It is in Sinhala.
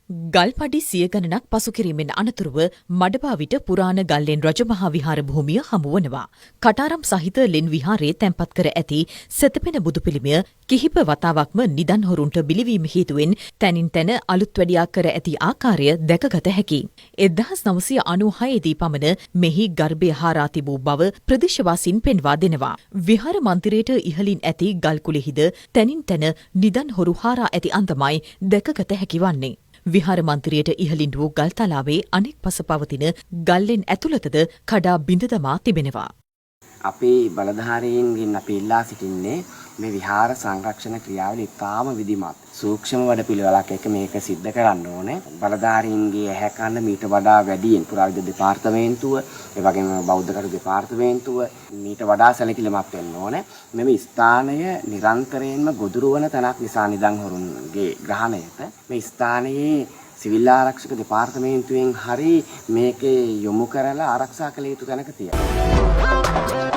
ගල්පඩි සිය ගණනක් පසු කිරීමෙන් අනතුරුව මඩබාවිට පුරාණ ගල්ලෙන් රජමහා විහාර භූමිය හමුවනවා. කටාරම් සහිත ලෙන් විහාරයේ තැන්පත් කර ඇති සෙතපෙන බුදු පිළිමය කිහිප වතාවක්ම නිදන් හොරුන්ට බිලිවීම හේතුවෙන් තැනින් තැන අලුත් වැඩියා කර ඇති ආකාරය දැකගත හැකියි. 1996 දී පමණ මෙහි ගර්භය හාරා තිබූ බව ප්‍රදේශවාසීන් පෙන්වා දෙනවා. විහාර මන්දිරයට ඉහළින් ඇති ගල්කුලෙහිද තැනින් තැන නිදන් හොරු හාරා ඇති අන්දමයි දැකගත හැකි වන්නේ. විහාර මන්දිරයට ඉහළින් වූ ගල් තලාවේ අනෙක් පස පවතින ගල්ලෙන් ඇතුළතද කඩා බිඳ දමා තිබෙනවා. අපේ බලධාරීන්ගෙන් අපි ඉල්ලා සිටින්නේ මේ විහාර සංරක්ෂණ ක්‍රියාවලිය ඉතාම විධිමත් සූක්ෂම වැඩපිළිවෙලක් එක්ක මේක සිද්ධ කරන්න ඕනේ. බලධාරීන්ගේ ඇහැ කන මීට වඩා වැඩියෙන් පුරාවිද්‍යා දෙපාර්තමේන්තුව, ඒ වගේම බෞද්ධ කටයුතු දෙපාර්තමේන්තුව මීට වඩා සැලකිලිමත් වෙන්න ඕනේ. මෙම ස්ථානය නිරන්තරයෙන්ම ගොදුරු වන තැනක් නිසා නිදන් හොරුන්ගේ ග්‍රහණයට මේ ස්ථානයේ සිවිල් ආරක්ෂක දෙපාර්තමේන්තුවෙන් හරි මේකේ යොමු කරලා ආරක්ෂා කළ යුතු තැනක තියෙනවා.